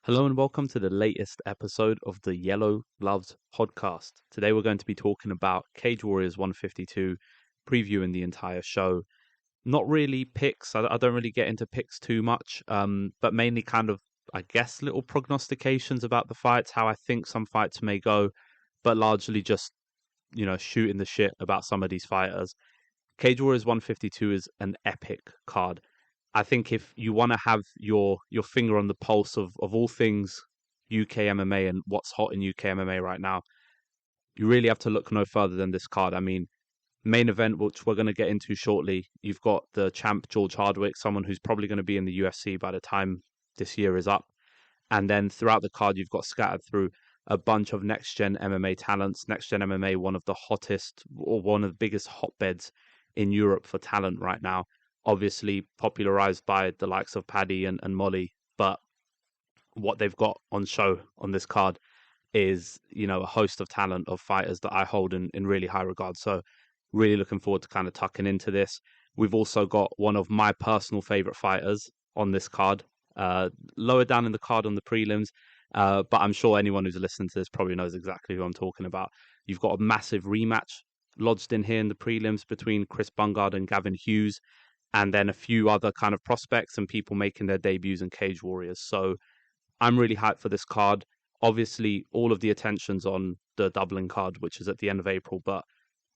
Hello and welcome to the latest episode of the Yellow Gloves podcast. Today we're going to be talking about Cage Warriors 152, previewing the entire show. Not really picks, I don't really get into picks too much, but mainly kind of, I guess, little prognostications about the fights, how I think some fights may go, but largely just, shooting the shit about some of these fighters. Cage Warriors 152 is an epic card. I think if you want to have your finger on the pulse of all things UK MMA and what's hot in UK MMA right now, you really have to look no further than this card. I mean, main event, which we're going to get into shortly, you've got the champ George Hardwick, someone who's probably going to be in the UFC by the time this year is up. And then throughout the card, you've got scattered through a bunch of next gen MMA talents. Next gen MMA, one of the hottest or one of the biggest hotbeds in Europe for talent right now. Obviously popularized by the likes of Paddy and Molly, but what they've got on show on this card is, a host of talent of fighters that I hold in really high regard. So really looking forward to kind of tucking into this. We've also got one of my personal favorite fighters on this card, lower down in the card on the prelims, but I'm sure anyone who's listening to this probably knows exactly who I'm talking about. You've got a massive rematch lodged in here in the prelims between Chris Bungard and Gavin Hughes, and then a few other kind of prospects and people making their debuts in Cage Warriors. So I'm really hyped for this card. Obviously, all of the attention's on the Dublin card, which is at the end of April, but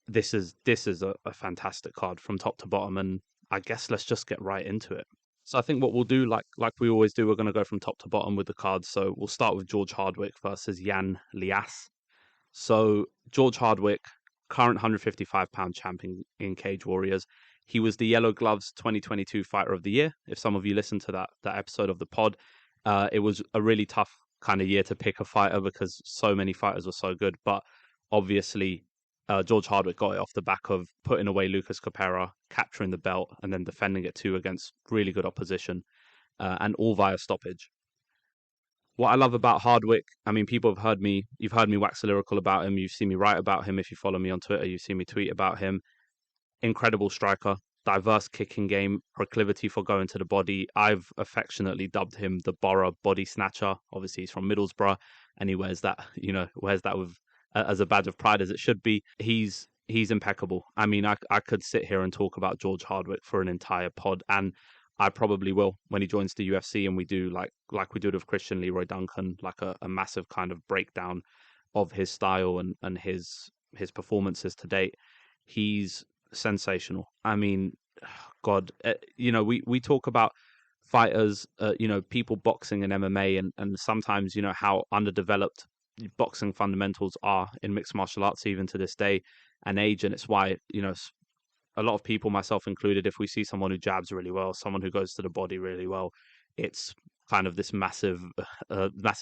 this is a fantastic card from top to bottom, and I guess let's just get right into it. So I think what we'll do, like we always do, we're going to go from top to bottom with the cards. So we'll start with George Hardwick versus Jan Lias. So George Hardwick, current 155-pound champion in Cage Warriors. He was the Yellow Gloves 2022 Fighter of the Year. If some of you listened to that episode of the pod, it was a really tough kind of year to pick a fighter because so many fighters were so good. But obviously, George Hardwick got it off the back of putting away Lucas Capera, capturing the belt, and then defending it too against really good opposition, and all via stoppage. What I love about Hardwick, I mean, you've heard me wax lyrical about him, you've seen me write about him. If you follow me on Twitter, you've seen me tweet about him. Incredible striker, diverse kicking game, proclivity for going to the body. I've affectionately dubbed him the Borough body snatcher. Obviously, he's from Middlesbrough, and he wears that, with as a badge of pride as it should be. He's impeccable. I mean, I could sit here and talk about George Hardwick for an entire pod, and I probably will when he joins the UFC, and we do like we did with Christian Leroy Duncan, like a massive kind of breakdown of his style and his performances to date. He's sensational. I mean, God, we talk about fighters, people boxing and MMA, and sometimes, how underdeveloped boxing fundamentals are in mixed martial arts, even to this day and age. And it's why, a lot of people, myself included, if we see someone who jabs really well, someone who goes to the body really well, it's kind of this massive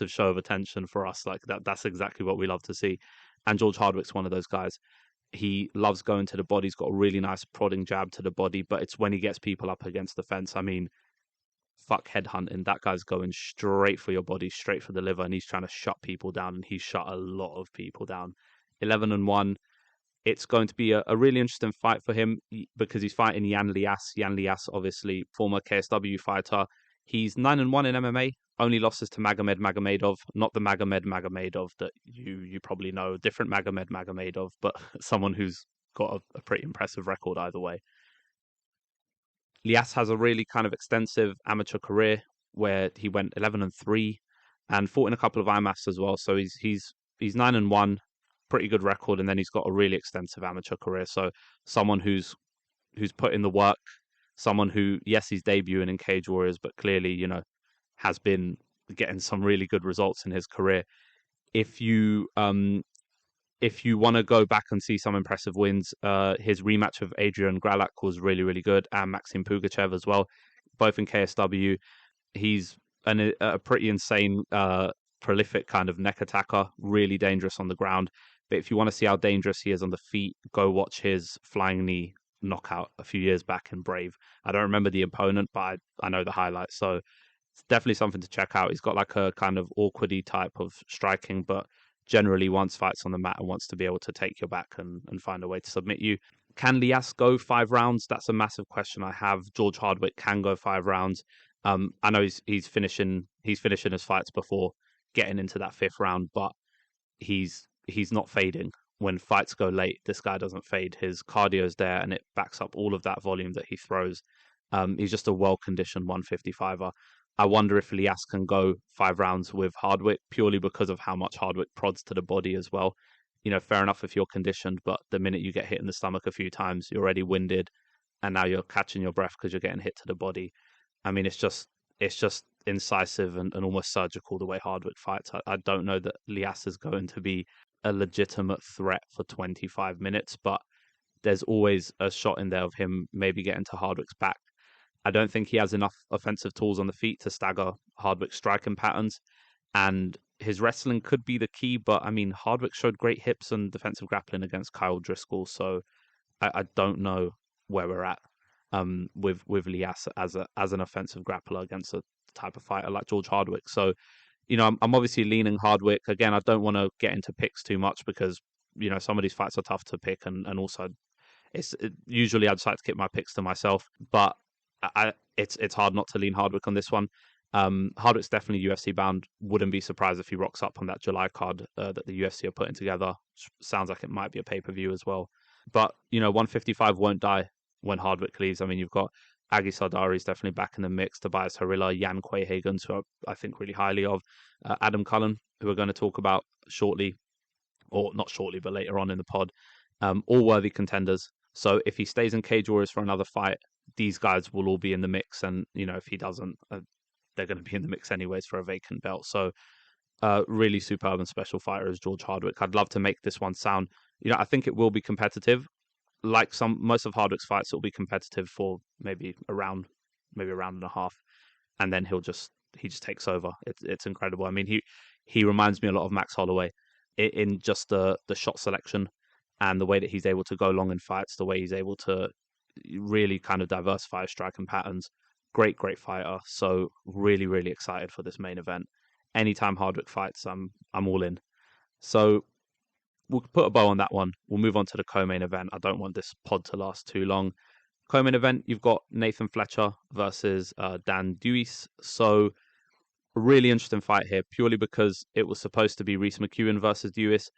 show of attention for us. Like that's exactly what we love to see. And George Hardwick's one of those guys. He loves going to the body. He's got a really nice prodding jab to the body, but it's when he gets people up against the fence. I mean, fuck headhunting. That guy's going straight for your body, straight for the liver, and he's trying to shut people down, and he's shut a lot of people down. 11-1. It's going to be a really interesting fight for him because he's fighting Jan Lias. Jan Lias, obviously, former KSW fighter. He's 9-1 in MMA. Only losses to Magomed Magomedov, not the Magomed Magomedov that you probably know. Different Magomed Magomedov, but someone who's got a pretty impressive record either way. Lias has a really kind of extensive amateur career where he went 11-3 and fought in a couple of IMAFs as well. So he's 9-1. Pretty good record, and then he's got a really extensive amateur career. So someone who's put in the work, someone who, yes, he's debuting in Cage Warriors, but clearly, has been getting some really good results in his career. If you want to go back and see some impressive wins, his rematch of Adrian Gralak was really, really good, and Maxim Pugachev as well, both in KSW. He's a pretty insane, prolific kind of neck attacker, really dangerous on the ground. But if you want to see how dangerous he is on the feet, go watch his flying knee knockout a few years back in Brave. I don't remember the opponent, but I know the highlights. So it's definitely something to check out. He's got like a kind of awkwardy type of striking, but generally wants fights on the mat and wants to be able to take your back and find a way to submit you. Can Lias go 5 rounds? That's a massive question I have. George Hardwick can go 5 rounds. I know he's finishing his fights before getting into that fifth round, but he's not fading. When fights go late, this guy doesn't fade. His cardio's there, and it backs up all of that volume that he throws. He's just a well-conditioned 155er. I wonder if Lias can go 5 rounds with Hardwick purely because of how much Hardwick prods to the body as well. Fair enough if you're conditioned, but the minute you get hit in the stomach a few times, you're already winded, and now you're catching your breath because you're getting hit to the body. I mean, it's just incisive and almost surgical the way Hardwick fights. I don't know that Lias is going to be a legitimate threat for 25 minutes, but there's always a shot in there of him maybe getting to Hardwick's back. I don't think he has enough offensive tools on the feet to stagger Hardwick's striking patterns, and his wrestling could be the key. But I mean, Hardwick showed great hips and defensive grappling against Kyle Driscoll, so I don't know where we're at with Lias as an offensive grappler against a type of fighter like George Hardwick. So I'm obviously leaning Hardwick. Again, I don't want to get into picks too much because some of these fights are tough to pick, and also usually I just like to keep my picks to myself. But it's hard not to lean Hardwick on this one. Hardwick's definitely UFC bound. Wouldn't be surprised if he rocks up on that July card that the UFC are putting together. Sounds like it might be a pay-per-view as well. But 155 won't die when Hardwick leaves. I mean, you've got Agi Sardari is definitely back in the mix. Tobias Harila, Jan Quayhagens, who I think really highly of, Adam Cullen, who we're going to talk about shortly, or not shortly, but later on in the pod. All worthy contenders. So if he stays in Cage Warriors for another fight, these guys will all be in the mix. And if he doesn't, they're going to be in the mix anyways for a vacant belt. So really superb and special fighter is George Hardwick. I'd love to make this one sound. I think it will be competitive. Like most of Hardwick's fights, it'll be competitive for maybe a round and a half, and then he just takes over. It's incredible. I mean, he reminds me a lot of Max Holloway in just the shot selection and the way that he's able to go long in fights, the way he's able to really kind of diversify his striking patterns. Great fighter. So really, really excited for this main event. Anytime Hardwick fights, I'm all in. So we'll put a bow on that one. We'll move on to the co-main event. I don't want this pod to last too long. Co-main event, you've got Nathan Fletcher versus Dan Duis. So a really interesting fight here, purely because it was supposed to be Reese McEwen versus Duis.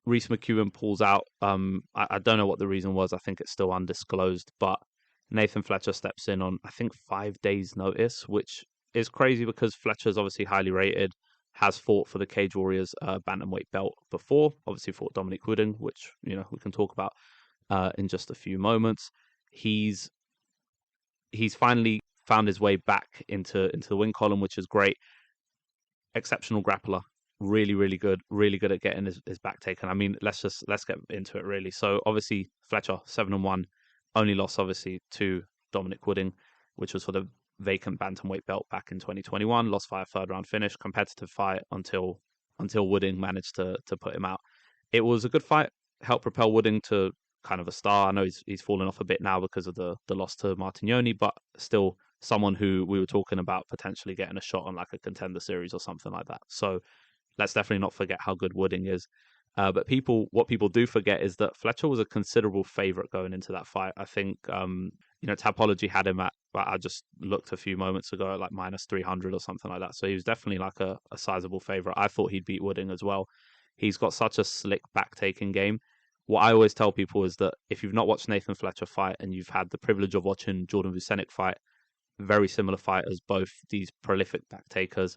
Reese McEwen pulls out. I don't know what the reason was. I think it's still undisclosed. But Nathan Fletcher steps in on, I think, 5 days' notice, which is crazy because Fletcher's obviously highly rated. Has fought for the Cage Warriors bantamweight belt before. Obviously fought Dominic Wooden, which we can talk about in just a few moments. He's finally found his way back into the win column, which is great. Exceptional grappler, really good at getting his back taken. I mean, let's get into it really. So obviously Fletcher 7-1, only lost obviously to Dominic Wooden, which was for the vacant bantamweight belt back in 2021. Lost by a third round finish. Competitive fight until Wooding managed to put him out. It was a good fight. Helped propel Wooding to kind of a star. I know he's fallen off a bit now because of the loss to Martignoni, but still someone who we were talking about potentially getting a shot on like a contender series or something like that. So let's definitely not forget how good Wooding is. But what people do forget is that Fletcher was a considerable favourite going into that fight. I think Tapology had him at, I just looked a few moments ago at like minus 300 or something like that. So he was definitely like a sizable favourite. I thought he'd beat Wooding as well. He's got such a slick back-taking game. What I always tell people is that if you've not watched Nathan Fletcher fight and you've had the privilege of watching Jordan Vucenic fight, very similar fighters, both these prolific back-takers,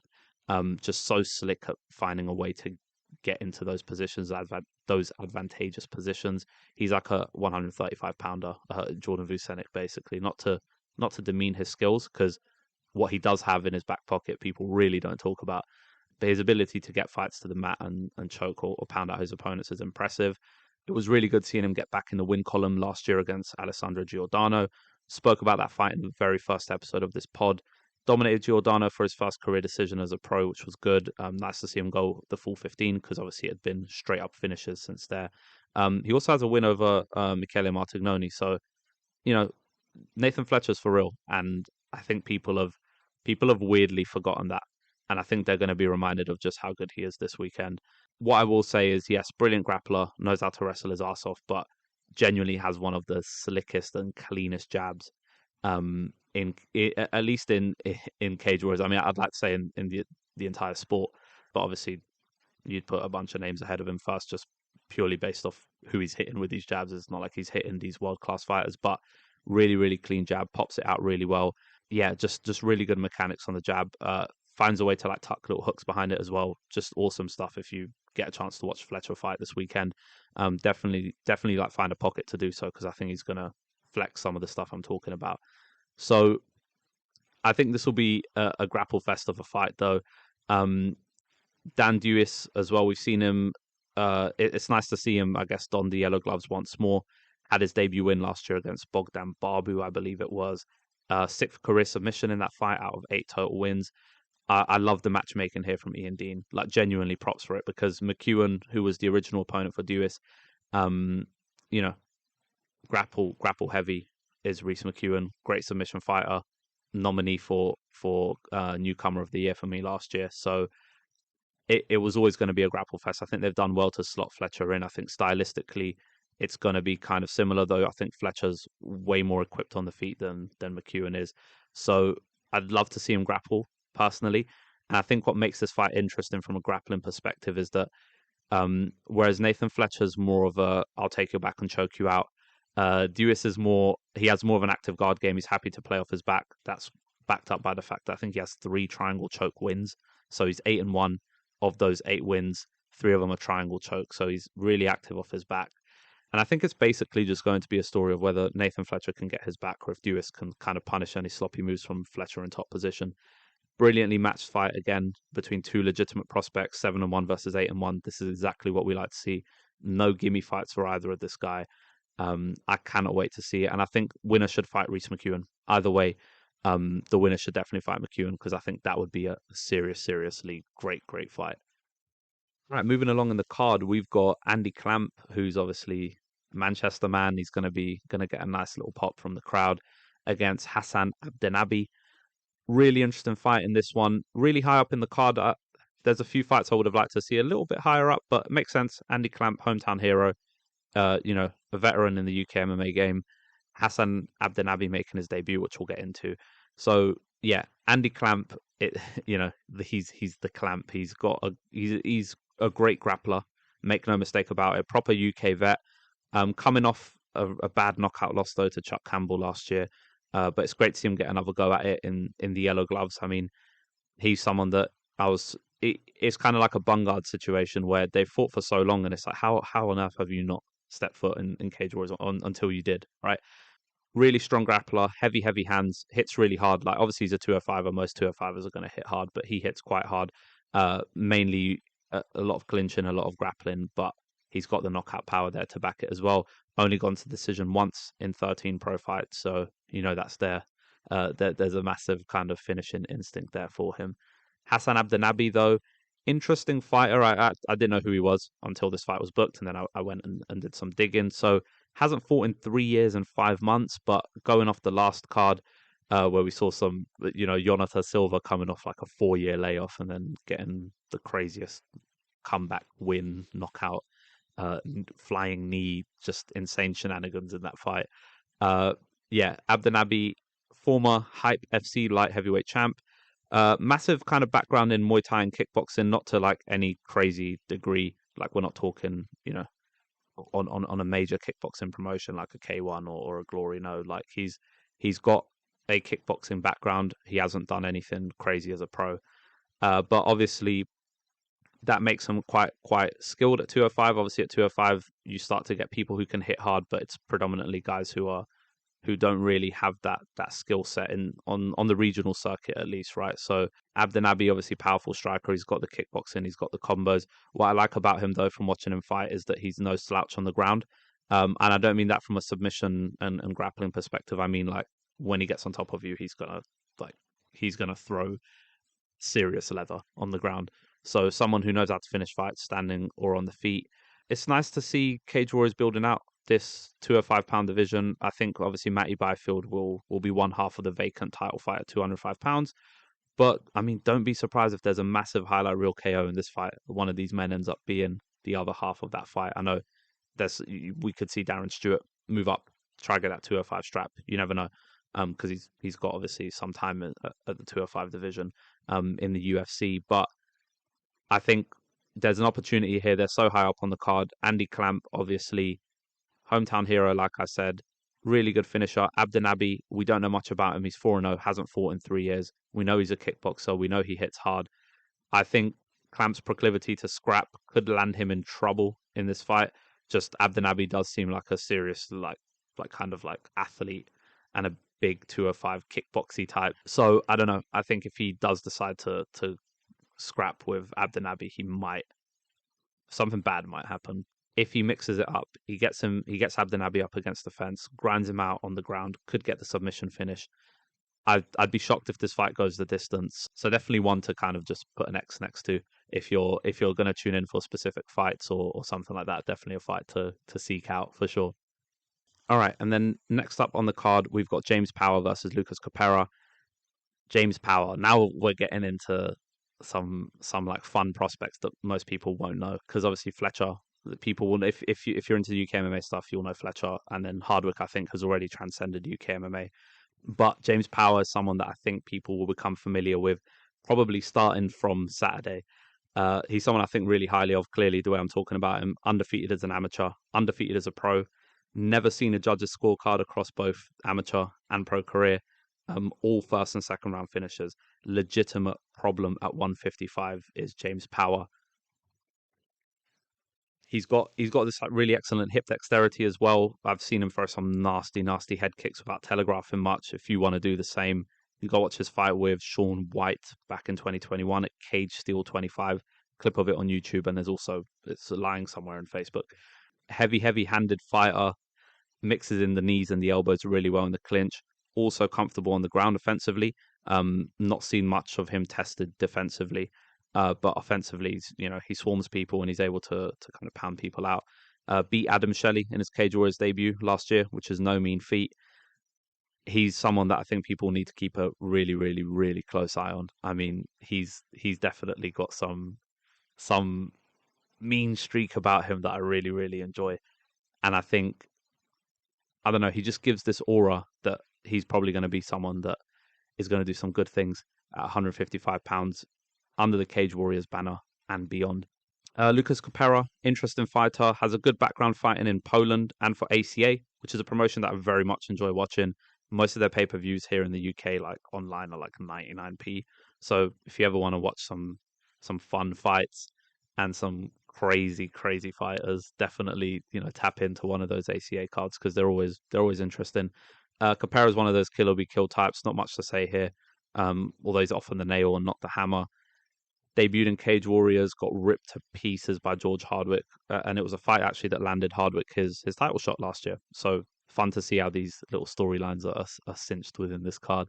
just so slick at finding a way to get into those positions, those advantageous positions. He's like a 135-pounder, Jordan Vucenic, basically. Not to demean his skills, because what he does have in his back pocket, people really don't talk about. But his ability to get fights to the mat and choke or pound out his opponents is impressive. It was really good seeing him get back in the win column last year against Alessandro Giordano. Spoke about that fight in the very first episode of this pod. Dominated Giordano for his first career decision as a pro, which was good. Nice to see him go the full 15, because obviously it had been straight up finishes since there. He also has a win over Michele Martignoni. So, Nathan Fletcher's for real, and I think people have weirdly forgotten that, and I think they're going to be reminded of just how good he is this weekend. What I will say is, yes, brilliant grappler, knows how to wrestle his ass off, but genuinely has one of the slickest and cleanest jabs At least in Cage Warriors. I mean, I'd like to say in the entire sport, but obviously you'd put a bunch of names ahead of him first, just purely based off who he's hitting with these jabs. It's not like he's hitting these world class fighters, but really, really clean jab, pops it out really well. Yeah, just really good mechanics on the jab. Finds a way to like tuck little hooks behind it as well. Just awesome stuff. If you get a chance to watch Fletcher fight this weekend, definitely like find a pocket to do so, because I think he's gonna flex some of the stuff I'm talking about. So I think this will be a grapple fest of a fight, though. Dan Dewis as well. We've seen him. It's nice to see him, I guess, don the yellow gloves once more. Had his debut win last year against Bogdan Barbu, I believe it was. Sixth career submission in that fight out of 8 total wins. I love the matchmaking here from Ian Dean. Like, genuinely props for it, because McEwen, who was the original opponent for Dewis, you know, grapple heavy is Reese McEwen. Great submission fighter, nominee for newcomer of the year for me last year. So it was always going to be a grapple fest. I think they've done well to slot Fletcher in. I think stylistically it's going to be kind of similar, though I think Fletcher's way more equipped on the feet than McEwen is. So I'd love to see him grapple personally. And I think what makes this fight interesting from a grappling perspective is that whereas Nathan Fletcher's more of a I'll take you back and choke you out, Dewis is he has more of an active guard game. He's happy to play off his back. That's backed up by the fact that I think he has 3 triangle choke wins. So he's 8-1 of those 8 wins. 3 of them are triangle choke. So he's really active off his back. And I think it's basically just going to be a story of whether Nathan Fletcher can get his back, or if Dewis can kind of punish any sloppy moves from Fletcher in top position. Brilliantly matched fight again between 2 legitimate prospects, 7-1 versus 8-1. This is exactly what we like to see. No gimme fights for either of this guy. I cannot wait to see it. And I think winner should fight Reese McEwen. Either way, the winner should definitely fight McEwen, because I think that would be a seriously great fight. All right, moving along in the card, we've got Andy Clamp, who's obviously Manchester man. He's going to get a nice little pop from the crowd against Hassan Abdenabi. Really interesting fight in this one. Really high up in the card. There's a few fights I would have liked to see a little bit higher up, but it makes sense. Andy Clamp, hometown hero, a veteran in the UK MMA game. Hassan Abdenabi making his debut, which we'll get into. So yeah, Andy Clamp, he's the Clamp. He's a great grappler. Make no mistake about it. Proper UK vet. Coming off a bad knockout loss though to Chuck Campbell last year. But it's great to see him get another go at it in the yellow gloves. I mean, he's someone that it's kind of like a Bungard situation where they fought for so long, and it's like, how on earth have you not stepped foot in Cage Warriors until you did, right? Really strong grappler, heavy hands, hits really hard. Like, obviously he's a 205er. Most 205ers are going to hit hard, but he hits quite hard. Mainly a lot of clinching, a lot of grappling, but he's got the knockout power there to back it as well. Only gone to decision once in 13 pro fights, so that's there. There's a massive kind of finishing instinct there for him. Hassan Abdenabi, though, interesting fighter. I didn't know who he was until this fight was booked, and then I went and did some digging. So hasn't fought in 3 years and 5 months, but going off the last card, where we saw some, Jonathan Silva coming off like a 4-year layoff and then getting the craziest comeback win, knockout, flying knee, just insane shenanigans in that fight. Abdenabi, former Hype FC light heavyweight champ. Massive kind of background in Muay Thai and kickboxing, not to like any crazy degree. Like, we're not talking, on a major kickboxing promotion like a K1 or a Glory. No, like he's got a kickboxing background. He hasn't done anything crazy as a pro, but obviously that makes him quite skilled at 205. Obviously at 205 you start to get people who can hit hard, but it's predominantly guys who don't really have that skill set on the regional circuit, at least, right? So Abdenabi, obviously powerful striker. He's got the kickboxing, he's got the combos. What I like about him, though, from watching him fight, is that he's no slouch on the ground. And I don't mean that from a submission and grappling perspective. I mean, like, when he gets on top of you, he's gonna throw serious leather on the ground. So someone who knows how to finish fights standing or on the feet. It's nice to see Cage Warriors building out this 205-pound division. I think obviously Matty Byfield will be one half of the vacant title fight at 205 pounds. But I mean, don't be surprised if there's a massive highlight reel KO in this fight. One of these men ends up being the other half of that fight. I know we could see Darren Stewart move up, try to get that 205 strap. You never know. because he's got obviously some time at the 205 division in the UFC. But I think there's an opportunity here. They're so high up on the card. Andy Clamp, obviously, hometown hero, like I said, really good finisher. Abdenabi, we don't know much about him. He's 4-0, hasn't fought in 3 years. We know he's a kickboxer. We know he hits hard. I think Clamp's proclivity to scrap could land him in trouble in this fight. Just Abdenabi does seem like a serious, like kind of like athlete and a big 205 kickboxy type. So I don't know. I think if he does decide to scrap with Abdenabi, something bad might happen. If he mixes it up, he gets Abdenabi up against the fence, grinds him out on the ground, could get the submission finish. I'd be shocked if this fight goes the distance. So definitely one to kind of just put an X next to if you're going to tune in for specific fights or something like that. Definitely a fight to seek out for sure. All right, and then next up on the card we've got James Power versus Lucas Capera. James Power. Now we're getting into some like fun prospects that most people won't know, because obviously Fletcher, people will, if you're into UK MMA stuff, you'll know Fletcher, and then Hardwick I think has already transcended UK MMA. But James Power is someone that I think people will become familiar with, probably starting from Saturday. He's someone I think really highly of, clearly, the way I'm talking about him. Undefeated as an amateur, undefeated as a pro. Never seen a judge's scorecard across both amateur and pro career. All first and second round finishers. Legitimate problem at 155 is James Power. He's got this like really excellent hip dexterity as well. I've seen him throw some nasty head kicks without telegraphing much. If you want to do the same, you go watch his fight with Sean White back in 2021 at Cage Steel 25. Clip of it on YouTube, and it's lying somewhere on Facebook. Heavy-handed fighter, mixes in the knees and the elbows really well in the clinch. Also comfortable on the ground offensively. Not seen much of him tested defensively. But offensively, he swarms people and he's able to kind of pound people out. Beat Adam Shelley in his Cage Warriors debut last year, which is no mean feat. He's someone that I think people need to keep a really, really, really close eye on. I mean, he's definitely got some mean streak about him that I really, really enjoy. And I think, I don't know, he just gives this aura that he's probably going to be someone that is going to do some good things at 155 pounds. Under the Cage Warriors banner and beyond. Lucas Capera, interesting fighter, has a good background fighting in Poland and for ACA, which is a promotion that I very much enjoy watching. Most of their pay-per-views here in the UK, like online, are like 99p. So if you ever want to watch some fun fights and some crazy fighters, definitely tap into one of those ACA cards, because they're always interesting. Capera is one of those kill or be killed types. Not much to say here. Although he's often the nail and not the hammer. Debuted in Cage Warriors, got ripped to pieces by George Hardwick, and it was a fight actually that landed Hardwick his title shot last year. So fun to see how these little storylines are cinched within this card.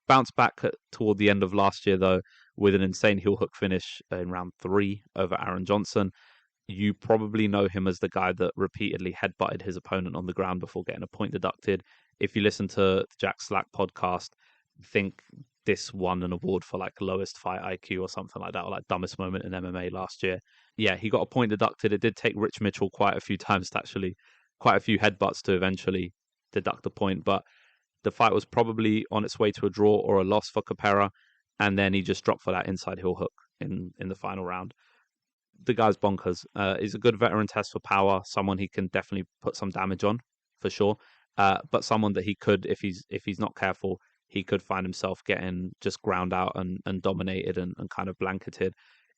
Bounced back toward the end of last year though, with an insane heel hook finish in round 3 over Aaron Johnson. You probably know him as the guy that repeatedly headbutted his opponent on the ground before getting a point deducted. If you listen to Jack Slack podcast, I think this won an award for like lowest fight IQ or something like that, or like dumbest moment in MMA last year. Yeah, he got a point deducted. It did take Rich Mitchell quite a few times to actually, quite a few headbutts to eventually deduct the point, but the fight was probably on its way to a draw or a loss for Capera, and then he just dropped for that inside heel hook in the final round. The guy's bonkers. He's a good veteran test for Power, someone he can definitely put some damage on for sure, but someone that he could, if he's not careful, he could find himself getting just ground out and dominated and kind of blanketed.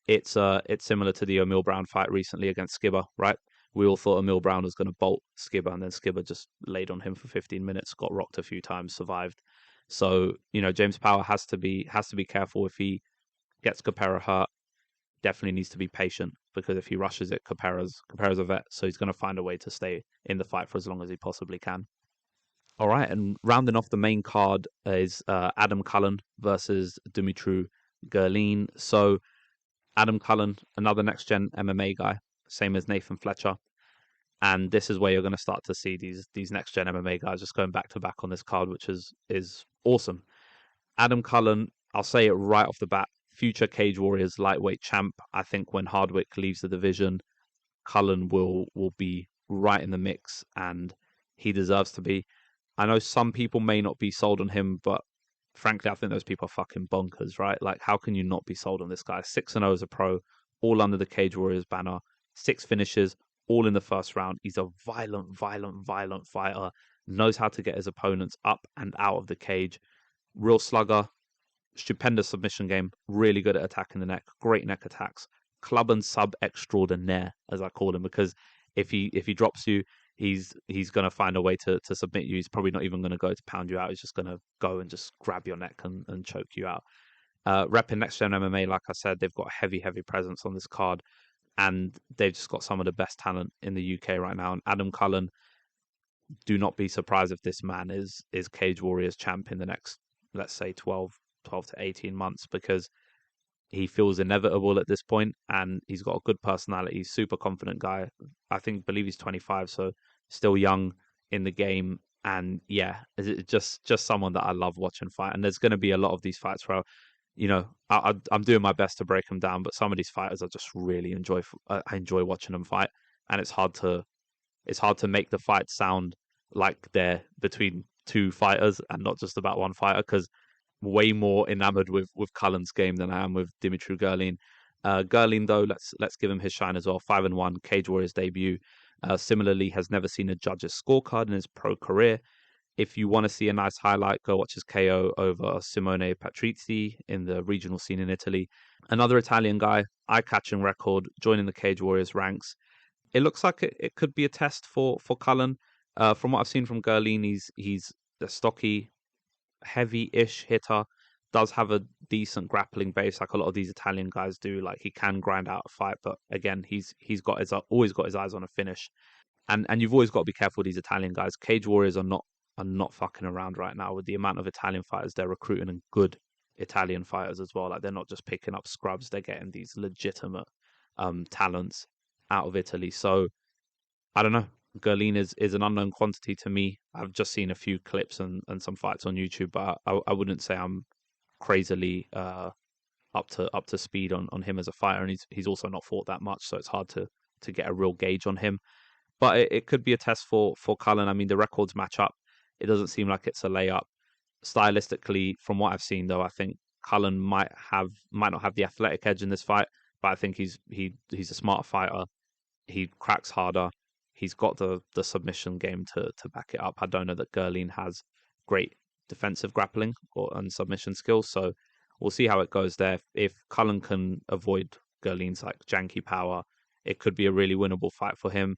It's similar to the Emil Brown fight recently against Skibber, right? We all thought Emil Brown was going to bolt Skibber, and then Skibber just laid on him for 15 minutes, got rocked a few times, survived. So James Power has to be careful. If he gets Capera hurt, definitely needs to be patient, because if he rushes it, Capera's a vet, so he's going to find a way to stay in the fight for as long as he possibly can. All right, and rounding off the main card is Adam Cullen versus Dumitru Gerlin. So Adam Cullen, another next-gen MMA guy, same as Nathan Fletcher. And this is where you're going to start to see these next-gen MMA guys just going back-to-back on this card, which is awesome. Adam Cullen, I'll say it right off the bat, future Cage Warriors lightweight champ. I think when Hardwick leaves the division, Cullen will be right in the mix, and he deserves to be. I know some people may not be sold on him, but frankly, I think those people are fucking bonkers, right? Like, how can you not be sold on this guy? 6-0 as a pro, all under the Cage Warriors banner, 6 finishes, all in the first round. He's a violent fighter, knows how to get his opponents up and out of the cage. Real slugger, stupendous submission game, really good at attacking the neck, great neck attacks, club and sub extraordinaire, as I call him, because if he drops you, he's gonna find a way to submit you. He's probably not even gonna go to pound you out. He's just gonna go and just grab your neck and choke you out. Repping Next Gen MMA, like I said, they've got a heavy presence on this card, and they've just got some of the best talent in the UK right now. And Adam Cullen, do not be surprised if this man is Cage Warriors champ in the next, let's say, 12 to 18 months, because he feels inevitable at this point, and he's got a good personality, super confident guy. Believe he's 25, so still young in the game. And yeah, it's just someone that I love watching fight. And there's going to be a lot of these fights where, I'm doing my best to break them down, but some of these fighters I just really enjoy. I enjoy watching them fight, and it's hard to make the fight sound like they're between two fighters and not just about one fighter, because way more enamored with Cullen's game than I am with Dimitri Gerlin. Gerlin, though, let's give him his shine as well. 5-1 Cage Warriors debut. Similarly, has never seen a judge's scorecard in his pro career. If you want to see a nice highlight, go watch his KO over Simone Patrizi in the regional scene in Italy. Another Italian guy, eye-catching record, joining the Cage Warriors ranks. It looks like it could be a test for Cullen. From what I've seen from Gerlin, he's a stocky, heavy-ish hitter, does have a decent grappling base like a lot of these Italian guys do. Like, he can grind out a fight, but again, he's always got his eyes on a finish. And you've always got to be careful with these Italian guys. Cage Warriors are not fucking around right now with the amount of Italian fighters they're recruiting, and good Italian fighters as well. Like, they're not just picking up scrubs, they're getting these legitimate talents out of Italy. So I don't know. Gerlin is an unknown quantity to me. I've just seen a few clips and some fights on YouTube, but I wouldn't say I'm crazily up to speed on him as a fighter. And he's also not fought that much, so it's hard to get a real gauge on him. But it could be a test for Cullen. I mean, the records match up. It doesn't seem like it's a layup. Stylistically, from what I've seen, though, I think Cullen might not have the athletic edge in this fight, but I think he's a smarter fighter. He cracks harder. He's got the submission game to back it up. I don't know that Gerlin has great defensive grappling and submission skills, so we'll see how it goes there. If Cullen can avoid Gerlin's like janky power, it could be a really winnable fight for him.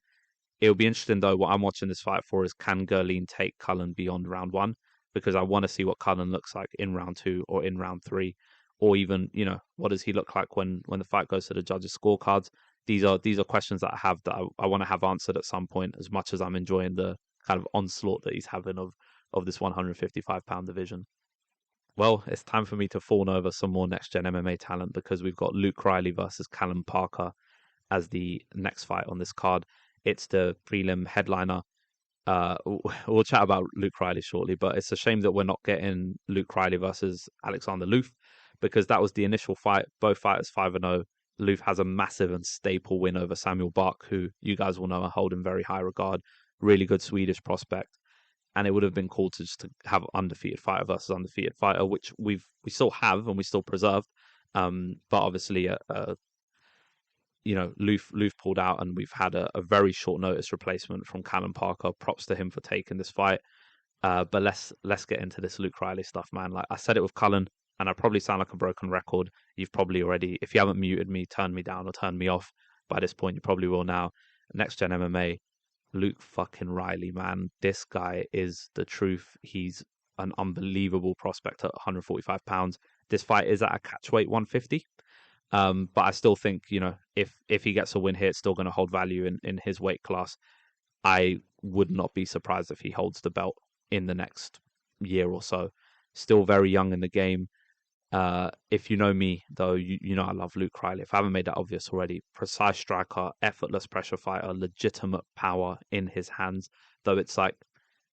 It'll be interesting, though. What I'm watching this fight for is, can Gerlin take Cullen beyond round one? Because I want to see what Cullen looks like in round two or in round three, or even, what does he look like when the fight goes to the judges' scorecards? These are questions that I have that I want to have answered at some point, as much as I'm enjoying the kind of onslaught that he's having of this 155-pound division. Well, it's time for me to fawn over some more next-gen MMA talent, because we've got Luke Riley versus Callum Parker as the next fight on this card. It's the prelim headliner. We'll chat about Luke Riley shortly, but it's a shame that we're not getting Luke Riley versus Alexander Loof, because that was the initial fight. Both fighters 5-0. Loof has a massive and staple win over Samuel Bark, who you guys will know I hold in very high regard. Really good Swedish prospect. And it would have been cool to just to have undefeated fighter versus undefeated fighter, which we still have and we still preserved. But obviously, Loof pulled out, and we've had a very short notice replacement from Callum Parker. Props to him for taking this fight. But let's get into this Luke Riley stuff, man. Like I said it with Cullen, and I probably sound like a broken record. You've probably already, if you haven't muted me, turned me down or turned me off by this point, you probably will now. Next Gen MMA, Luke fucking Riley, man. This guy is the truth. He's an unbelievable prospect at 145 pounds. This fight is at a catchweight 150. But I still think, if he gets a win here, it's still going to hold value in his weight class. I would not be surprised if he holds the belt in the next year or so. Still very young in the game. If you know me, though, you know I love Luke Riley. If I haven't made that obvious already, precise striker, effortless pressure fighter, legitimate power in his hands. Though it's like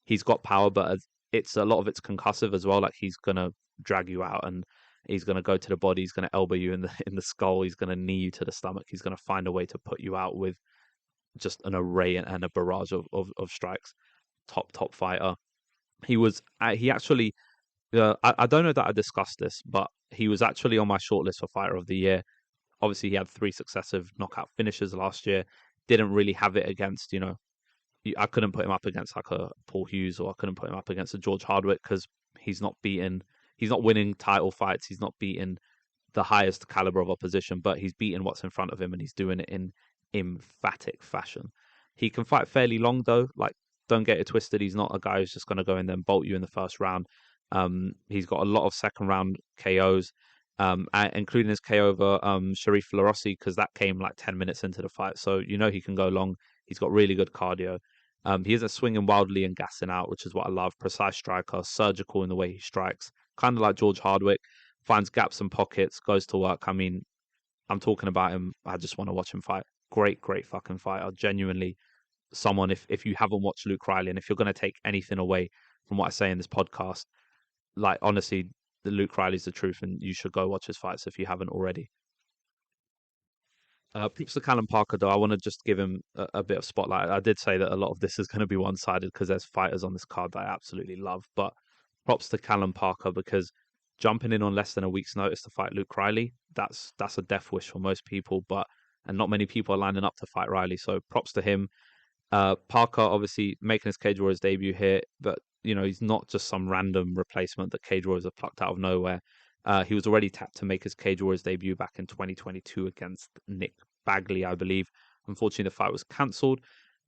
he's got power, but it's a lot of it's concussive as well. Like, he's gonna drag you out, and he's gonna go to the body. He's gonna elbow you in the skull. He's gonna knee you to the stomach. He's gonna find a way to put you out with just an array and a barrage of strikes. Top fighter. He actually, I don't know that I discussed this, but he was actually on my shortlist for Fighter of the Year. Obviously, he had 3 successive knockout finishes last year. Didn't really have it against, I couldn't put him up against like a Paul Hughes, or I couldn't put him up against a George Hardwick, because he's not beaten, he's not winning title fights, he's not beating the highest caliber of opposition, but he's beating what's in front of him, and he's doing it in emphatic fashion. He can fight fairly long though. Like, don't get it twisted. He's not a guy who's just going to go in there and bolt you in the first round. He's got a lot of second round KOs, including his KO over Sharif Larossi, because that came like 10 minutes into the fight. So he can go long. He's got really good cardio. He isn't swinging wildly and gassing out, which is what I love. Precise striker, surgical in the way he strikes, kind of like George Hardwick. Finds gaps and pockets, goes to work. I mean, I'm talking about him. I just want to watch him fight. Great, great fucking fighter. Genuinely, someone. If you haven't watched Luke Riley, and if you're going to take anything away from what I say in this podcast, like, honestly, the Luke Riley's the truth, and you should go watch his fights if you haven't already. Props to Callum Parker, though. I want to just give him a bit of spotlight. I did say that a lot of this is going to be one-sided because there's fighters on this card that I absolutely love, but props to Callum Parker, because jumping in on less than a week's notice to fight Luke Riley, that's a death wish for most people, and not many people are lining up to fight Riley. So props to him. Parker obviously making his Cage Warriors debut here, but he's not just some random replacement that Cage Warriors have plucked out of nowhere. He was already tapped to make his Cage Warriors debut back in 2022 against Nick Bagley, I believe. Unfortunately, the fight was cancelled.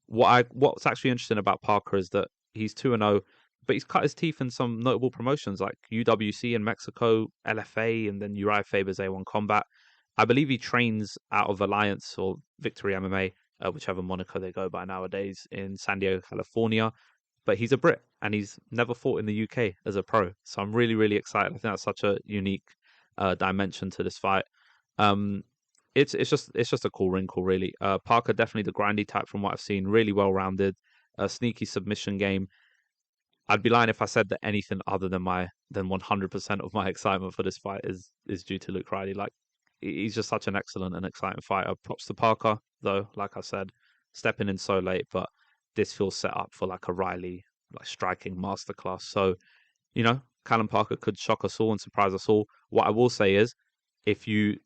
What's actually interesting about Parker is that he's 2-0, but he's cut his teeth in some notable promotions like UWC in Mexico, LFA, and then Uriah Faber's A1 Combat. I believe he trains out of Alliance or Victory MMA, whichever moniker they go by nowadays, in San Diego, California. But he's a Brit, and he's never fought in the UK as a pro. So I'm really, really excited. I think that's such a unique dimension to this fight. It's just a cool wrinkle, really. Parker, definitely the grindy type from what I've seen. Really well rounded, a sneaky submission game. I'd be lying if I said that anything other than 100% of my excitement for this fight is due to Luke Riley. Like, he's just such an excellent and exciting fighter. Props to Parker, though. Like I said, stepping in so late, but this feels set up for like a Riley striking masterclass. So, Callum Parker could shock us all and surprise us all. What I will say is, if you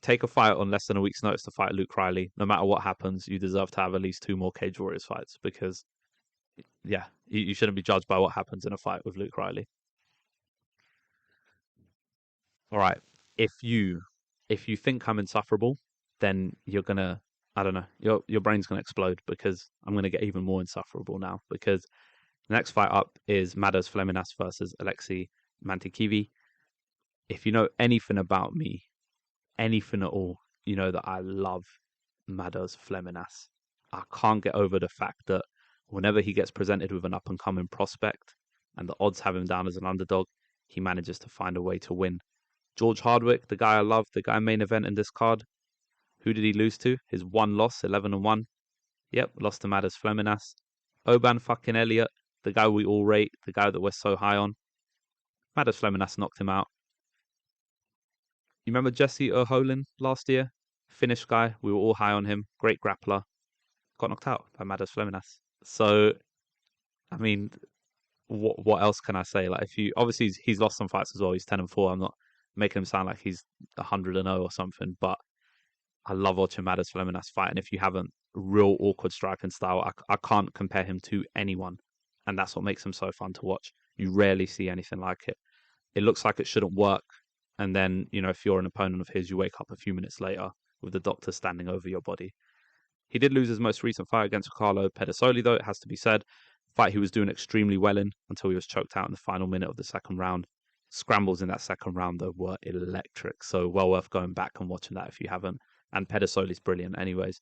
take a fight on less than a week's notice to fight Luke Riley, no matter what happens, you deserve to have at least 2 more Cage Warriors fights, because yeah, you shouldn't be judged by what happens in a fight with Luke Riley. All right, if you think I'm insufferable, then you're gonna, I don't know, your brain's gonna explode, because I'm gonna get even more insufferable now, because the next fight up is Madars Fleminas versus Alexei Mantikivi. If you know anything about me, anything at all, you know that I love Madars Fleminas. I can't get over the fact that whenever he gets presented with an up and coming prospect and the odds have him down as an underdog, he manages to find a way to win. George Hardwick, the guy I love, the guy main event in this card, who did he lose to? His one loss, 11-1. Yep, lost to Madars Fleminas. Oban fucking Elliott, the guy we all rate, the guy that we're so high on. Madars Fleminas knocked him out. You remember Jesse O'Holin last year? Finnish guy, we were all high on him. Great grappler. Got knocked out by Madars Fleminas. So, I mean, what else can I say? Like, if you obviously he's lost some fights as well. He's 10-4. I'm not making him sound like he's 100-0 or something, but I love watching Madars Fleminas fight. And if you haven't, real awkward striking style. I can't compare him to anyone, and that's what makes him so fun to watch. You rarely see anything like it. It looks like it shouldn't work, and then if you're an opponent of his, you wake up a few minutes later with the doctor standing over your body. He did lose his most recent fight against Carlo Pedasoli, though, it has to be said. Fight he was doing extremely well in until he was choked out in the final minute of the second round. Scrambles in that second round, though, were electric. So well worth going back and watching that if you haven't. And Pedasoli's brilliant anyways.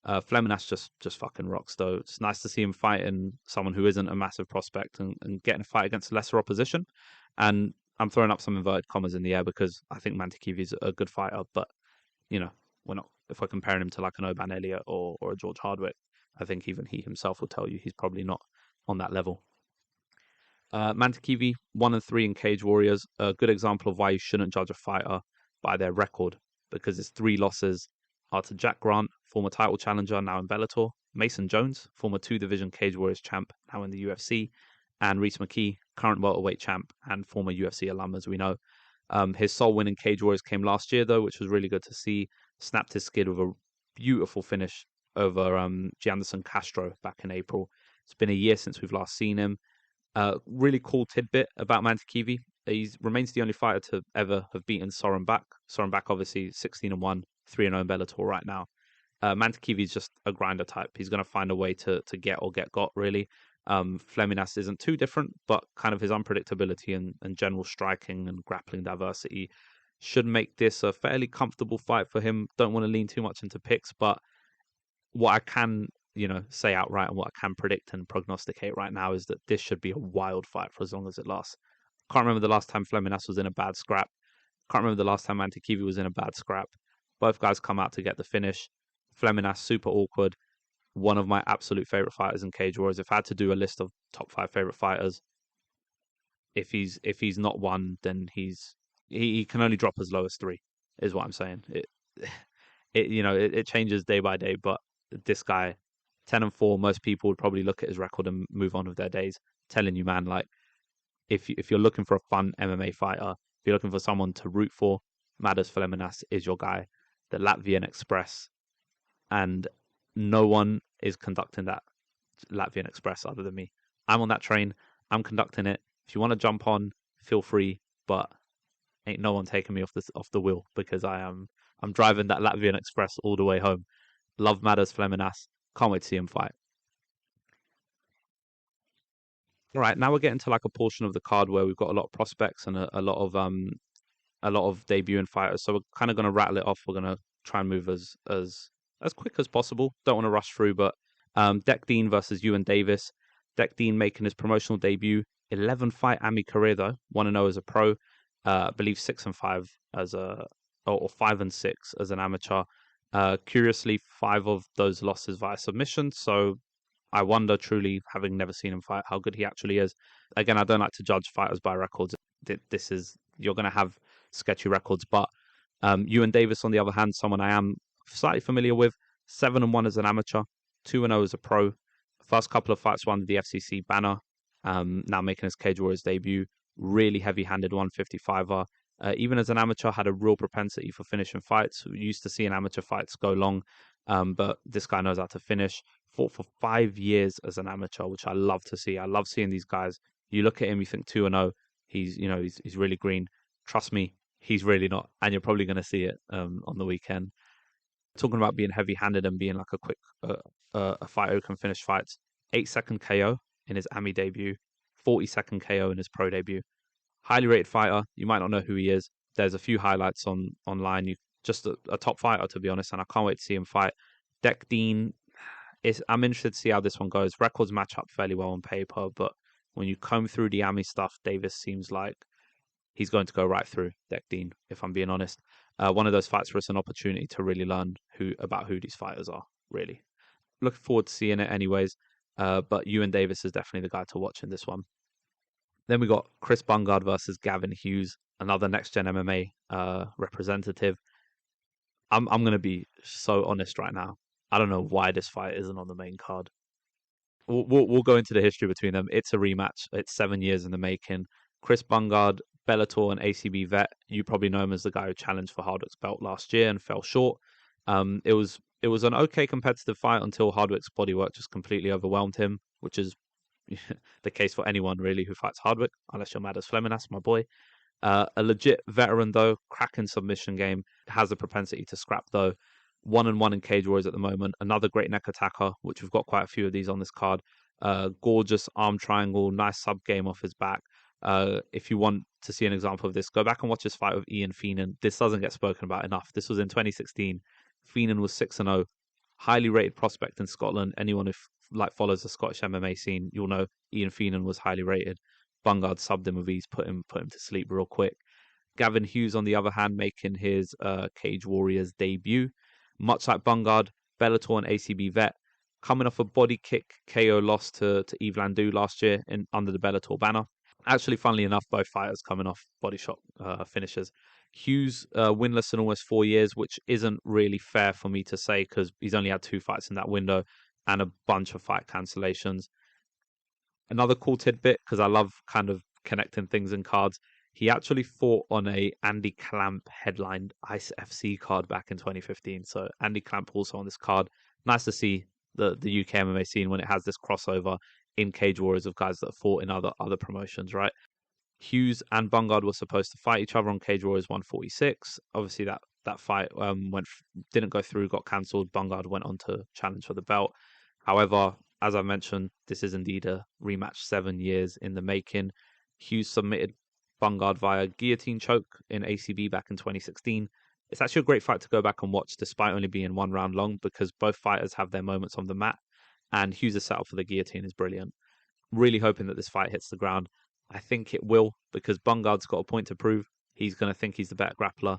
Fleminas just fucking rocks, though. It's nice to see him fighting someone who isn't a massive prospect and getting a fight against lesser opposition. And I'm throwing up some inverted commas in the air because I think Mantikivi's a good fighter, but, we're not, if we're comparing him to like an Oban Elliott or a George Hardwick, I think even he himself will tell you he's probably not on that level. Mantikivi, 1-3 in Cage Warriors, a good example of why you shouldn't judge a fighter by their record, because his 3 losses are to Jack Grant, former title challenger, now in Bellator, Mason Jones, former 2-division Cage Warriors champ, now in the UFC, and Reese McKee, current welterweight champ and former UFC alum, as we know. His sole win in Cage Warriors came last year, though, which was really good to see. Snapped his skid with a beautiful finish over Gianderson Castro back in April. It's been a year since we've last seen him. Really cool tidbit about Mantekivi. He remains the only fighter to ever have beaten Soren Bak. Soren Bak, obviously, 16-1, 3-0 in Bellator right now. Mantekivi is just a grinder type. He's going to find a way to get or get got, really. Fleminas isn't too different, but kind of his unpredictability and general striking and grappling diversity should make this a fairly comfortable fight for him. Don't want to lean too much into picks, but what I can, say outright and what I can predict and prognosticate right now is that this should be a wild fight for as long as it lasts. Can't remember the last time Fleminas was in a bad scrap. Can't remember the last time Mantekivi was in a bad scrap. Both guys come out to get the finish. Fleminas, super awkward. One of my absolute favorite fighters in Cage Warriors. If I had to do a list of top 5 favorite fighters, if he's not one, then he can only drop as low as 3, is what I'm saying. It changes day by day, but this guy, 10-4, most people would probably look at his record and move on with their days. Telling you, man, like if you're looking for a fun MMA fighter, if you're looking for someone to root for, Madars Fleminas is your guy. The Latvian Express, and no one is conducting that Latvian Express other than me. I'm on that train. I'm conducting it. If you want to jump on, feel free, but ain't no one taking me off the wheel, because I'm driving that Latvian Express all the way home. Love Madars Fleminas. Can't wait to see him fight. All right, now we're getting to like a portion of the card where we've got a lot of prospects and a lot of debuting fighters. So we're kind of going to rattle it off. We're going to try and move as quick as possible. Don't want to rush through, but Deck Dean versus Ewan Davis. Deck Dean making his promotional debut. 11 fight AMI career though. 1-0 as a pro. I believe 6-5 as or 5-6 as an amateur. Curiously, 5 of those losses via submission. So I wonder, truly, having never seen him fight, how good he actually is. Again, I don't like to judge fighters by records. You're going to have sketchy records, but Ewan Davis, on the other hand, someone I am slightly familiar with. 7-1 as an amateur, 2-0 as a pro. First couple of fights won under the FCC banner. Now making his Cage Warriors debut. Really heavy-handed 155er. Even as an amateur, had a real propensity for finishing fights. We used to see in amateur fights go long, but this guy knows how to finish. Fought for 5 years as an amateur, which I love to see. I love seeing these guys. You look at him, you think 2-0. He's really green. Trust me, he's really not, and you're probably going to see it on the weekend. Talking about being heavy-handed and being like a quick a fighter who can finish fights. 8-second KO in his AMI debut. 40-second KO in his pro debut. Highly rated fighter. You might not know who he is. There's a few highlights online. Just a top fighter, to be honest, and I can't wait to see him fight. Deck Dean, I'm interested to see how this one goes. Records match up fairly well on paper, but when you comb through the AMI stuff, Davis seems like he's going to go right through Deck Dean, if I'm being honest. One of those fights where it's an opportunity to really learn about who these fighters are, really. Looking forward to seeing it anyways, but Ewan Davis is definitely the guy to watch in this one. Then we got Chris Bungard versus Gavin Hughes, another next-gen MMA representative. I'm going to be so honest right now. I don't know why this fight isn't on the main card. We'll go into the history between them. It's a rematch. It's 7 years in the making. Chris Bungard, Bellator and ACB vet. You probably know him as the guy who challenged for Hardwick's belt last year and fell short. It was an okay competitive fight until Hardwick's bodywork just completely overwhelmed him, which is the case for anyone really who fights Hardwick, unless you're Madars Fleminas, my boy. A legit veteran though, cracking submission game, has a propensity to scrap though. 1-1 in Cage Warriors at the moment. Another great neck attacker, which we've got quite a few of these on this card. Gorgeous arm triangle, nice sub game off his back. If you want to see an example of this, go back and watch his fight with Ian Feenan. This doesn't get spoken about enough. This was in 2016. Feenan was 6-0, highly rated prospect in Scotland. Anyone who follows the Scottish MMA scene, you'll know Ian Feenan was highly rated. Bungard subbed him with ease, put him to sleep real quick. Gavin Hughes, on the other hand, making his Cage Warriors debut. Much like Bungard, Bellator and ACB vet, coming off a body kick KO loss to Yves Landau last year under the Bellator banner. Actually, funnily enough, both fighters coming off body shot finishes. Hughes winless in almost 4 years, which isn't really fair for me to say because he's only had 2 fights in that window and a bunch of fight cancellations. Another cool tidbit, because I love kind of connecting things in cards. He actually fought on a Andy Clamp headlined Ice FC card back in 2015. So Andy Clamp also on this card. Nice to see the UK MMA scene when it has this crossover in Cage Warriors of guys that have fought in other promotions, right? Hughes and Bungard were supposed to fight each other on Cage Warriors 146. Obviously, that fight didn't go through, got cancelled. Bungard went on to challenge for the belt. However, as I mentioned, this is indeed a rematch 7 years in the making. Hughes submitted Bungard via guillotine choke in ACB back in 2016. It's actually a great fight to go back and watch, despite only being 1 round long, because both fighters have their moments on the mat, and Hughes' setup for the guillotine is brilliant. Really hoping that this fight hits the ground. I think it will, because Bungard's got a point to prove. He's going to think he's the better grappler,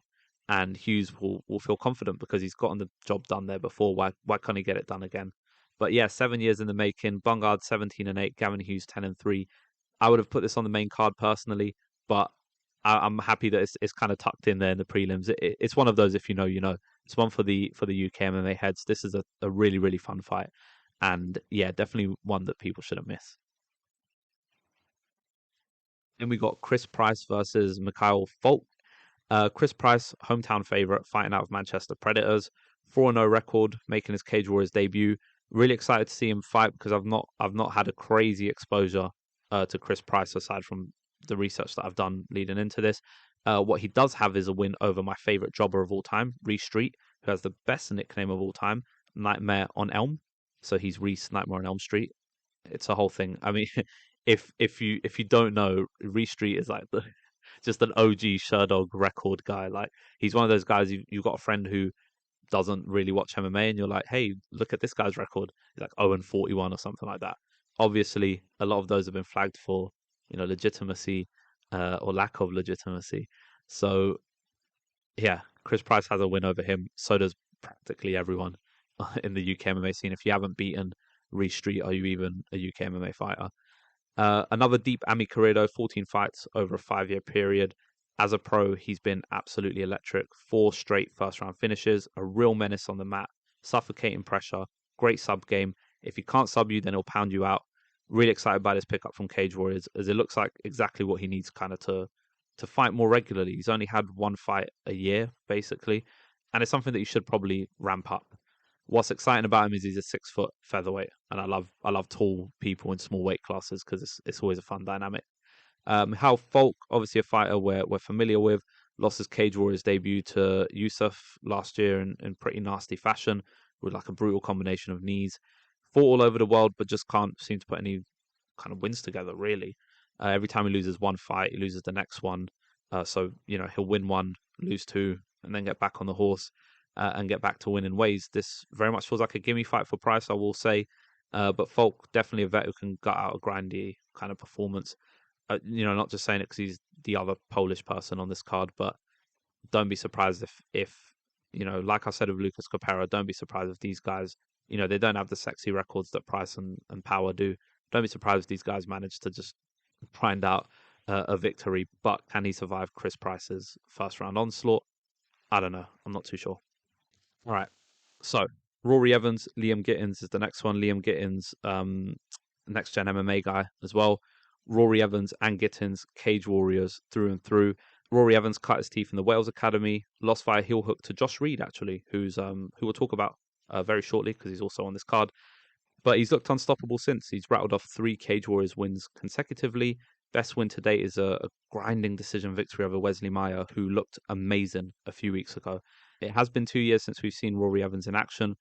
and Hughes will feel confident because he's gotten the job done there before. Why can't he get it done again? But yeah, 7 years in the making. Bungard 17-8, Gavin Hughes 10-3. I would have put this on the main card personally, but I'm happy that it's kind of tucked in there in the prelims. It's one of those, if you know, you know. It's one for the UK MMA heads. This is a really, really fun fight, and yeah, definitely one that people shouldn't miss. Then we got Chris Price versus Mikhail Falk. Chris Price, hometown favorite, fighting out of Manchester Predators, 4-0 record, making his Cage Warriors debut. Really excited to see him fight because I've not had a crazy exposure to Chris Price aside from the research that I've done leading into this. What he does have is a win over my favorite jobber of all time, Reese Street, who has the best nickname of all time, Nightmare on Elm. So he's Reese Nightmare on Elm Street. It's a whole thing. I mean, if you don't know, Reese Street is like just an OG Sherdog record guy. Like he's one of those guys you've got a friend who doesn't really watch MMA, and you're like, hey, look at this guy's record. He's like 0-41 or something like that. Obviously, a lot of those have been flagged for legitimacy or lack of legitimacy. So yeah, Chris Price has a win over him. So does practically everyone in the UK MMA scene. If you haven't beaten Reese Street, are you even a UK MMA fighter? Another deep Ami Corredo, 14 fights over a 5 year period. As a pro, he's been absolutely electric. 4 straight first round finishes, a real menace on the mat, suffocating pressure, great sub game. If he can't sub you, then he'll pound you out. Really excited by this pickup from Cage Warriors, as it looks like exactly what he needs kind of to fight more regularly. He's only had 1 fight a year, basically, and it's something that you should probably ramp up. What's exciting about him is he's a 6 foot featherweight, and I love tall people in small weight classes because it's always a fun dynamic. Hal Falk, obviously a fighter we're familiar with, lost his Cage Warriors debut to Yusuf last year in pretty nasty fashion with like a brutal combination of knees. Fought all over the world, but just can't seem to put any kind of wins together, really. Every time he loses 1 fight, he loses the next one. So, he'll win one, lose two, and then get back on the horse and get back to winning ways. This very much feels like a gimme fight for Price, I will say. But Falk, definitely a vet who can gut out a grindy kind of performance. Not just saying it because he's the other Polish person on this card, but don't be surprised if like I said of Lucas Capera, don't be surprised if these guys, they don't have the sexy records that Price and Power do. Don't be surprised if these guys manage to just grind out a victory. But can he survive Chris Price's first round onslaught? I don't know. I'm not too sure. All right. So Rory Evans, Liam Gittins is the next one. Liam Gittins, next gen MMA guy as well. Rory Evans and Gittins, Cage Warriors through and through. Rory Evans cut his teeth in the Wales Academy, lost via heel hook to Josh Reed, actually, who we'll talk about very shortly because he's also on this card. But he's looked unstoppable since. He's rattled off 3 Cage Warriors wins consecutively. Best win to date is a grinding decision victory over Wesley Meyer, who looked amazing a few weeks ago. It has been 2 years since we've seen Rory Evans in action.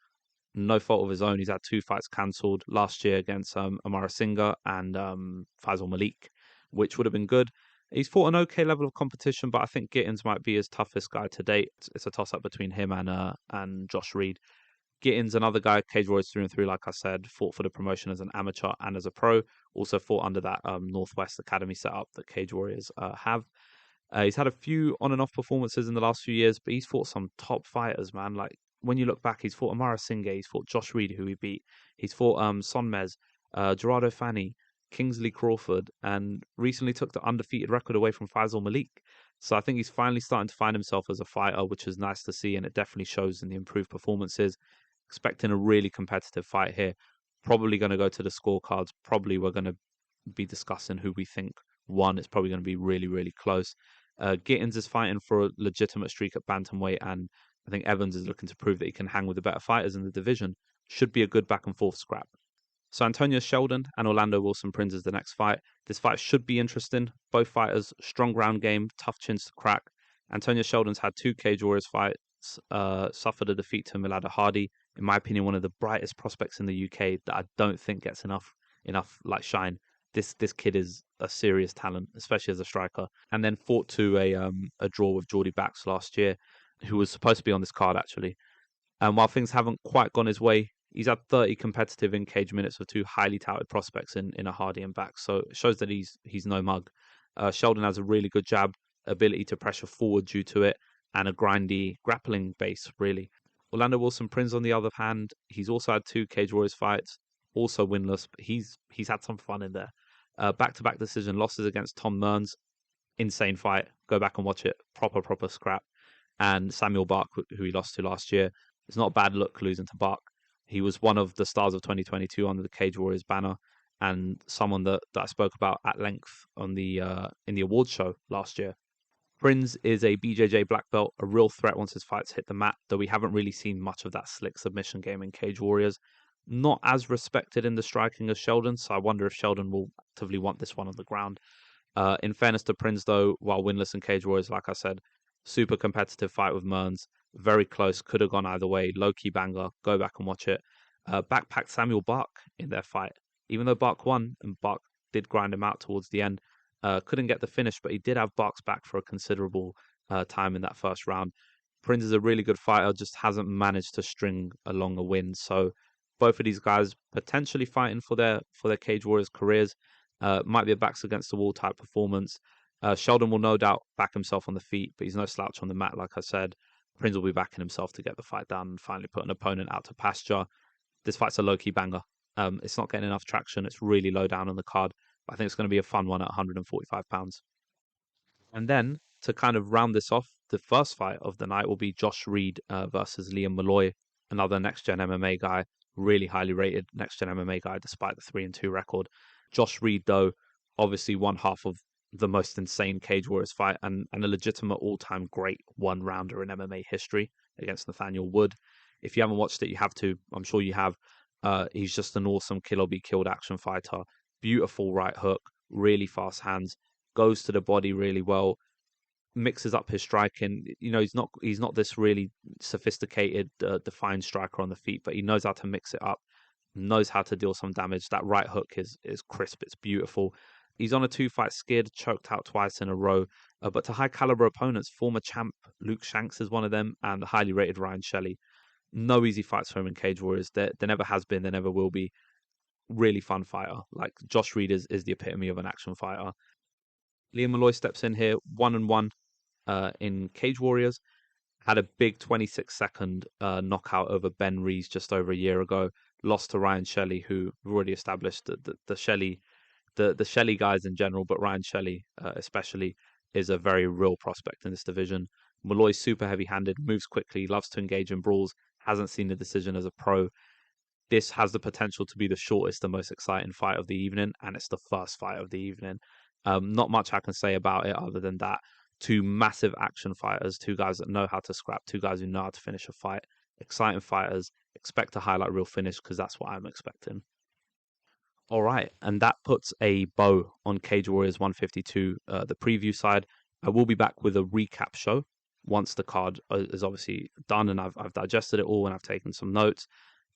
No fault of his own. He's had 2 fights cancelled last year against Amara Singha and Faisal Malik, which would have been good. He's fought an okay level of competition, but I think Gittins might be his toughest guy to date. It's a toss-up between him and Josh Reed. Gittins, another guy, Cage Warriors through and through, like I said, fought for the promotion as an amateur and as a pro. Also fought under that Northwest Academy setup that Cage Warriors have. He's had a few on and off performances in the last few years, but he's fought some top fighters, man. Like when you look back, he's fought Amara Singha, he's fought Josh Reed, who he beat. He's fought Sonmez, Gerardo Fanny, Kingsley Crawford, and recently took the undefeated record away from Faisal Malik. So I think he's finally starting to find himself as a fighter, which is nice to see, and it definitely shows in the improved performances. Expecting a really competitive fight here. Probably going to go to the scorecards. Probably we're going to be discussing who we think won. It's probably going to be really, really close. Gittins is fighting for a legitimate streak at bantamweight, and I think Evans is looking to prove that he can hang with the better fighters in the division. Should be a good back and forth scrap. So Antonio Sheldon and Orlando Wilson Prinz is the next fight. This fight should be interesting. Both fighters, strong ground game, tough chins to crack. Antonio Sheldon's had 2 Cage Warriors fights, suffered a defeat to Milada Hardy. In my opinion, one of the brightest prospects in the UK that I don't think gets enough like shine. This kid is a serious talent, especially as a striker. And then fought to a draw with Geordie Bax last year, who was supposed to be on this card actually. And while things haven't quite gone his way, he's had 30 competitive in-cage minutes with 2 highly touted prospects in a Hardy and Bax. So it shows that he's no mug. Sheldon has a really good jab, ability to pressure forward due to it, and a grindy grappling base, really. Orlando Wilson Prinz, on the other hand, he's also had 2 Cage Warriors fights, also winless, but he's had some fun in there. Back-to-back decision losses against Tom Mearns, insane fight. Go back and watch it. Proper scrap. And Samuel Bark, who he lost to last year. It's not a bad look losing to Bark. He was one of the stars of 2022 under the Cage Warriors banner, and someone that I spoke about at length on the in the awards show last year. Prinz is a BJJ black belt, a real threat once his fights hit the mat, though we haven't really seen much of that slick submission game in Cage Warriors. Not as respected in the striking as Sheldon, so I wonder if Sheldon will actively want this one on the ground. In fairness to Prinz, though, while winless in Cage Warriors, like I said, super competitive fight with Mearns, very close, could have gone either way, low-key banger, go back and watch it. Backpacked Samuel Bark in their fight, even though Bark won, and Bark did grind him out towards the end. Couldn't get the finish, but he did have Bark's back for a considerable time in that first round. Prinz is a really good fighter, just hasn't managed to string along a win. So both of these guys potentially fighting for their Cage Warriors careers. Might be a backs against the wall type performance. Sheldon will no doubt back himself on the feet, but he's no slouch on the mat, like I said. Prinz will be backing himself to get the fight done and finally put an opponent out to pasture. This fight's a low-key banger. It's not getting enough traction. It's really low down on the card. But I think it's going to be a fun one at £145. And then, to kind of round this off, the first fight of the night will be Josh Reed versus Liam Malloy, another next-gen MMA guy, really highly rated next-gen MMA guy despite the 3-2 record. Josh Reed, though, obviously one half of the most insane Cage Warriors fight and a legitimate all-time great one-rounder in MMA history against Nathaniel Wood. If you haven't watched it, you have to. I'm sure you have. He's just an awesome kill or be killed action fighter. Beautiful right hook, really fast hands, goes to the body really well, mixes up his striking. You know, he's not this really sophisticated, defined striker on the feet, but he knows how to mix it up, knows how to deal some damage. That right hook is crisp, it's beautiful. He's on a 2-fight skid, choked out twice in a row, but to high caliber opponents, former champ Luke Shanks is one of them, and the highly rated Ryan Shelley. No easy fights for him in Cage Warriors. There never has been, there never will be. Really fun fighter. Like Josh Reed is the epitome of an action fighter. Liam Malloy steps in here, 1-1 in Cage Warriors. Had a big 26-second knockout over Ben Rees just over a year ago. Lost to Ryan Shelley, who we've already established that the Shelley guys in general, but Ryan Shelley especially, is a very real prospect in this division. Malloy's super heavy-handed, moves quickly, loves to engage in brawls, hasn't seen the decision as a pro. This has the potential to be the shortest and most exciting fight of the evening, and it's the first fight of the evening. Not much I can say about it other than that. 2 massive action fighters, 2 guys that know how to scrap, 2 guys who know how to finish a fight. Exciting fighters. Expect a highlight reel finish because that's what I'm expecting. All right, and that puts a bow on Cage Warriors 152, the preview side. I will be back with a recap show once the card is obviously done and I've digested it all and I've taken some notes.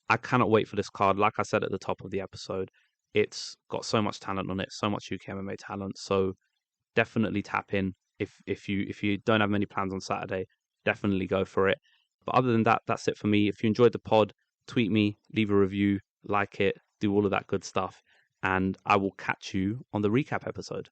I cannot wait for this card. Like I said at the top of the episode, it's got so much talent on it, so much UK MMA talent. So definitely tap in. If you don't have many plans on Saturday, definitely go for it. But other than that, that's it for me. If you enjoyed the pod, tweet me, leave a review, like it, do all of that good stuff. And I will catch you on the recap episode.